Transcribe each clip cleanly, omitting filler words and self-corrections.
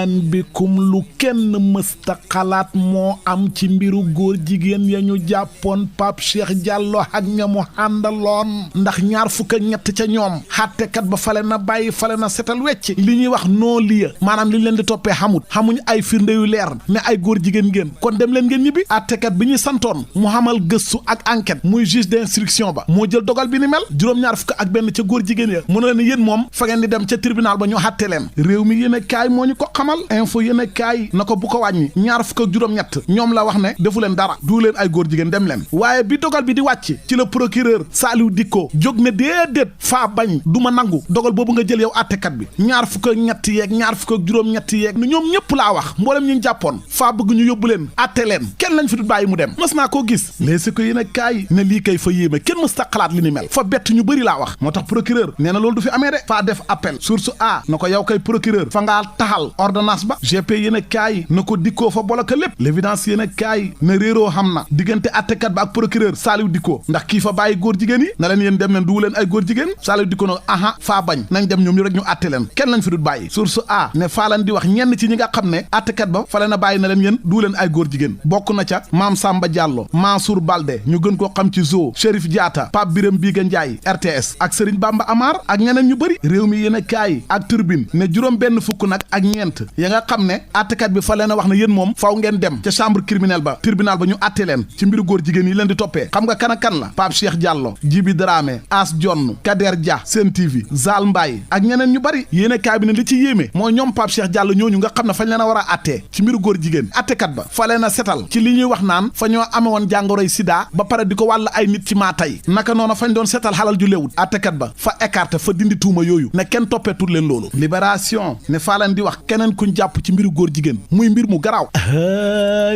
marhaban bikum lu kenn mësta xalaat moo am ci mbiru góor jigéen ya ñu jàppoon Pape Cheikh Diallo ak ñamu àndaloon ndax ñaar fukk ak ñett ca ñoom xàttekat ba fale na bàyyi fale na setal wecc li ñuy wax non lieu maanaam li ñu leen di toppee xamuñ ay firnde yu leer ne ay góor jigéen ngeen kon dem leen ngeen ñibbi àttekat bi ñuy santoon mu xamal gëstu ak enquête muy juge d'instruction ba moo jël dogal bi ni mel juróom-ñaar fukk ak benn ca góor jigéen ya mu ne leen yéen moom fa ngeen di dem ca tribunal ba ñu xàtte leen réew mi yéen a kaay moo ñu ko xamal info yéen a kaay na ko bu ko wàññi ñaar fukk ak juróom-ñett ñoom la wax ne defu leen dara du leen ay góor jigéen dem leen waaye bi dogal bi di wàcc ci la procureur Saliou Dikko jóg ne déedéet faa bañ du ma nangu dogal boobu nga jël yow àttekat bi ñaar fukk ak ñett yeeg ñaar fukk ak juróom-ñett yeeg ñoom ñëpp laa wax mboolem ñu jàppoon faa bëgg ñu yóbbu leen àtte leen kenn lañ fi du bàyyi mu dem mës naa koo gis léegi ko yéen a kaay ne lii kay fa yéeme kenn mës ta xalaat li ni mel fa bett ñu bëri laa wax moo tax procureur nee na loolu du fi amee de faa def appel source a na ko yow kay procureur fa ngaa taxal ordonnance ba gp yéen a kaay na ko dikkoo fa boloka lépp l'évidence yéen a kaay na réeroo xam na diggante àttekat ba ak procureur Saliou Dikko ndax kii fa bàyyi góor jigéen yi na leen yéen dem leen du leen ay góor jigéen Saliou Dikko na aha faa bañ nañ dem ñoom ñu rek ñu àtte leen kenn lañ fi dut bàyyi source a ne faa lan di wax ñenn ci ñi nga xam ne àttekat ba fa leen a bàyyi na leen yéen du leen ay góor jigéen bokk na ca Maam Samba Diallo Mansour Balde ñu gën koo xam ci Zo Chérif Diatta Pape Biram Biga Ndiaye RTS ak Serigne Bamba Amar ak ñeneen ñu bëri réew mi yéen a kaay ak turbine ne juróom benn fukk nag ak ñeent ya nga xam ne àttekat bi fa leen a wax ne yéen moom faw ngeen dem ca chambre criminelle ba tribunal ba ñu àtte leen ci mbiru góor jigéen yi leen di toppee xam nga kan ak kan la Pape Cheikh Diallo Djibi Dramé As Jonn Kader Dia Sen TV Zal Mbaye ak ñeneen ñu bëri yéen a kaay bi ne li ci yéeme mooy ñoom Pape Cheikh Diallo ñooñu nga xam ne fañ leen a war a àttee ci mbiru góor jigéen àttekat ba fa leen a setal ci li ñuy wax naan fa ñoo ame woon jàngoroy sida ba pare di ko wàll ay nit ci maa tey naka noonu fañ doon setal xalal ju léewut àttekat ba fa écarté fa dindi tuuma yooyu ne kenn toppeetul leen loolu libération ne faa leen di wax keneen kuñ jàpp ci mbiru góor jigéen muy mbir mu garaaw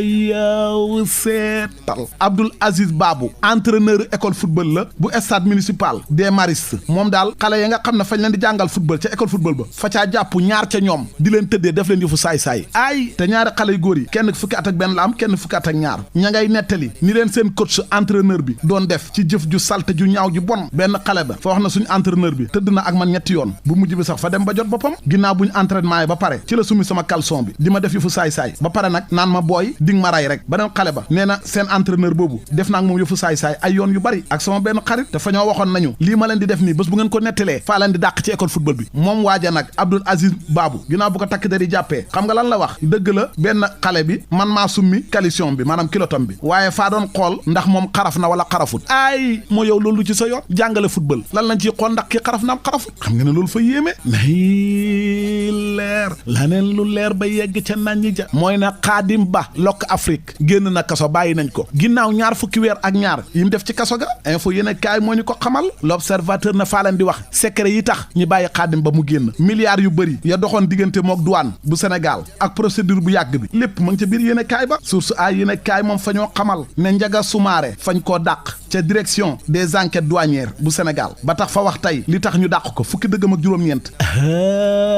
yow seetal Abdoul Aziz Babou entraîneur école football la bu stade municipal des Maristes moom daal xale ya nga xam ne fañ leen di jàngal football ca école football ba fa caa jàpp ñaar ca ñoom di leen tëddee def leen yëfu saay-saay ay te ñaari xale yu góor yi kenn fukki at ak benn la am kenn fukki at ak ñaar ña ngay nettali ni leen seen coach entraîneur bi doon def ci jëf ju salte ju ñaaw ju bon benn xale ba fa wax na suñu entraîneur bi tëdd na ak man ñetti yoon bu mujj bi sax fa dem ba jot boppam ginnaaw buñ entraînement yi ba pare ci la sumi sama caleçon bi di ma def yëfu saay-saay ba pare nag naan ma booy di nga ma ray rek beneen xale ba nee na seen entraîneur boobu def naa ak moom yëfu saay-saay ay yoon yu bari ak sama benn xarit te fa ñoo waxoon nañu lii ma leen di def nii bés bu ngeen ko nettelee faa leen di dàq ci école football bi moom waaja nag Abdoul Aziz Babou ginnaaw bu ko takk dari jàppee xam nga lan la wax dëgg la benn xale bi man maa summi caleçon bi maanaam kilotom bi waaye faa doon xool ndax moom xaraf na wala xarafut ay moo yow loolu ci sa yoon jàngale football lan lañ ciy xool ndax ki xaraf na am xarafut xam nga ne loolu fa yéeme nay leer laneen lu leer ba yegg ca nañ ja mooy na Xaadim Ba lokk Afrique génn na kaso bàyyi nañ ko ginnaaw ñaar fukki weer ak ñaar yi mu def ci kaso ga info yéen kaay moo ñu ko xamal l'observateur na faa leen di wax secret yi tax ñu bàyyi Xaadim Ba mu génn milliards yu bëri ya doxoon diggante mook douane bu Sénégal ak procédure bu yàgg bi lépp ma ngi ca biir yéen kaay ba source ay yéen kaay moom fa ñoo xamal ne Njaga Soumaré fañ koo dàq ca direction des enquêtes douanières bu Sénégal ba tax fa wax tey li tax ñu dàq ko fukki dëggam ak juróom-ñeent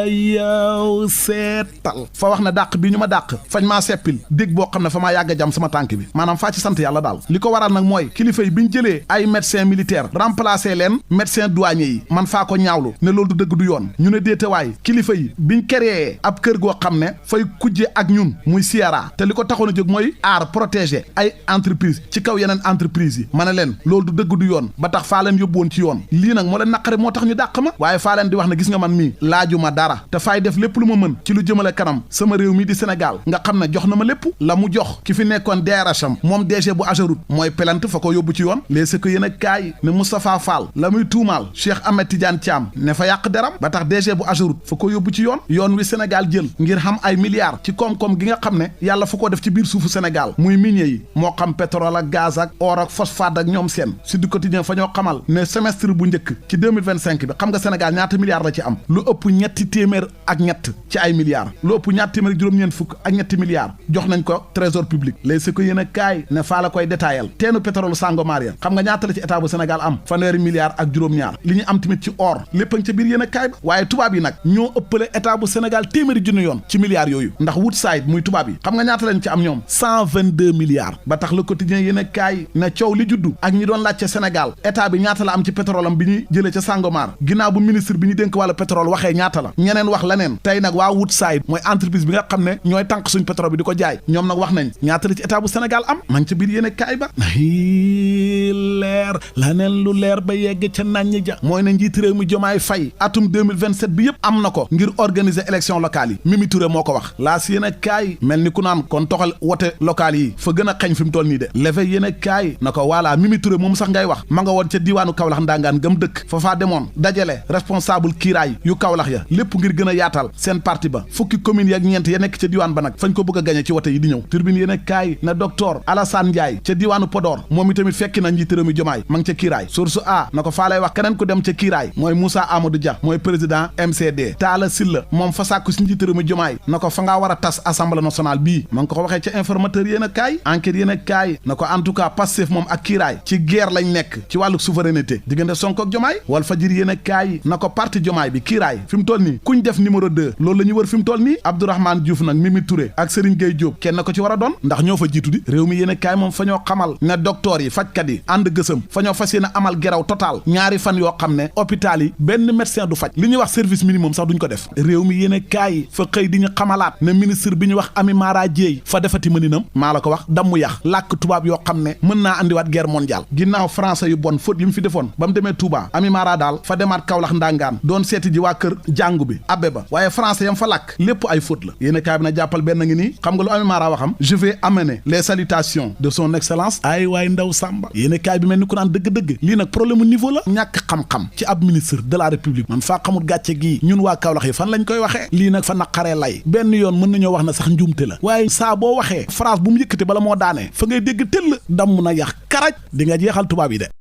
yow seetal fa wax na dàq bi ñu ma dàq fañ maa seppil dégg boo xam ne fa maa yàgg a jam sama tànk bi maanaam faa ci sant yàlla daal li ko waral nag mooy kilifa yi bi ñu jëlee ay médecin militaire remplacé leen médecin douanier yi man faa ko ñaawlu ne loolu du dëgg du yoon ñu ne déetewaay kilifa yi biñ créé ab kër goo xam ne fay kujje ak ñun muy siara te li ko taxoon a jóg mooy aar protéger ay entreprise ci kaw yeneen entreprise yi ma ne leen loolu du dëgg du yoon ba tax faa leen yóbbu woon ci yoon lii nag moo leen naqare moo tax ñu dàq ma waaye faa leen di wax ne gis nga man mii laaju ma dara te faay def lépp lu ma mën ci lu jëmale kanam sama réew mi di Sénégal nga xam ne jox na ma lépp la mu jox ki fi nekkoon DRH am moom DG bu Ageroute mooy pelante fa ko yóbbu ci yoon léegi ko yéen a kaay ne Moustapha Fall la muy tuumaal Cheikh Ahmed Tidiane Thiam ne fa yàq deram ba tax DG bu Ageroute fa ko yóbbu ci yoon wi Sénégal jël ngir xam ay milliards ci koom-koom gi nga xam ne yàlla fa ko def ci biir suufu Sénégal muy minier yi moo xam pétrole ak gaz ak or ak phosphate ak ñoom seen si du quotidien fa ñoo xamal ne semestre bu njëkk ci 2025 bi xam nga Sénégal ñaata milliards la ci am lu ëpp ñetti téeméer ak ñett ci ay milliards lu ëpp ñaar téeméer ak juróom-ñeent fukk ak ñetti milliards jox nañ ko trésor public léegi si ko yéen a kaay ne faa la koy détaayal teenu pétrole Sangomar ya xam nga ñaata la ci état bu Sénégal am fanweeri milliards ak juróom-ñaar li ñu am tamit ci or lépp a ngi ca biir yéen a kaay ba waaye tubaab yi nag ñoo ëppale état bu Sénégal téeméeri junni yoon ci milliards yooyu ndax Woodside muy tubaab yi xam nga ñaata lañ ci am ñoom 122 milliards ba tax le quotidien yéen a kaay ne coow li juddu ak ñi doon laaj ca Sénégal état bi ñaata la am ci pétrole am bi ñuy jëlee ca Sangomar ginnaaw bu ministre bi ñu dénk wàllu pétrole waxee ñaata la ñeneen wax leneen tey nag waa Woodside mooy entreprise bi nga xam ne ñooy tànk suñ pétrole bi di ko jaay ñoom nag wax nañ ñaata la ci état bu Sénégal am ma ngi ca biir yéene kaay ba leer laneen lu leer ba yegg ca naññi ja mooy ne njiit réew mi Jomaay Fay atum 2027 bi yëpp am na ko ngir organiser élection locale yi Mimi Touré moo ko wax laas yéene kaay mel ni ku naan kon toxal wote locale yi fa gën a xeñ fi mu toll nii de levé yéene kaay na ko voilà Mimi Touré moom sax ngay wax ma nga woon ca diiwaanu Kaolack ndangaan gëm dëkk fa faa demoon dajale responsable kiiraay yu Kaolack ya lépp ngir gën a yaatal seen parti ba fukki communes yi ak ñeent ya nekk ca diiwaan ba nag fañ ko bëgg a gañe ci wote yi di ñëw turbine yéene kaay na docteur Alassane Ndiaye ca diiwaanu Podor moom itamit fekki na njiit réew mi Jomaay ma ngi ca kiiraay source a na ko faa lay wax keneen ku dem ca kiiraay mooy Moussa Amadou Dia mooy président MCD Talla Sylla moom fa sàkku si njiit réew mi Jomaay na ko fa ngaa war a tas assemblée nationale bii ma ngi ko waxee ca informateur yéen a kaay enquête yéen a kaay na ko en tout cas Pastef moom ak kiiraay ci guerre lañ nekk ci wàllu souveraineté diggante Sonko ak Jomaay Walf Fadjri yéen a kaay na ko parti Jomaay bi kiiraay fi mu toll nii kuñ def numéro 2 loolu la ñu wër fi mu toll nii Abdourahmane Diouf nag Mimi Touré ak Serigne Gueye Diop kenn ko ci war a doon ndax ñoo fa jiitu di réew mi yéen a kaay moom fa ñoo xamal ne docteur yi fajkat yi ànd gësëm fa ñoo fas yéene amal geraw total ñaari fan yoo xam ne hôpital yi benn médecin du faj li ñuy wax service minimum sax duñ ko def réew mi yéen a kaay fa xëy di ñu xamalaat ne ministre bi ñu wax Ami Mara Dièye fa defati mëninam maa la ko wax dammu yax làkk tubaab yoo xam ne mën naa andiwaat guerre mondiale ginnaaw français yu bon faute yi mu fi defoon ba mu demee Touba Ami Mara daal fa demaat Kaolack ndangaan doon seeti ji waa kër jàngu bi abbe ba waaye français yam fa làkk lépp ay faute la yéen a kaay bi na jàppal benn ngi nii xam nga lu Ami Mara waxam je vais amener les salutations de son excellence ay waay ndaw Samba yéen a kaay bi mel ni ku naan dëgg-dëgg lii nag problème mu niveau la ñàkk xam-xam ci ab ministre de la république man faa xamul gàcce gii ñun waa Kaolack yi fan lañ koy waxee lii nag fa naqaree lay benn yoon mën nañoo wax na sax njuumte la waaye saa boo waxee phrase bu mu yëkkati bala moo daanee fa ngay dégg tëll damm na yax karaj di nga jeexal tubaab yi de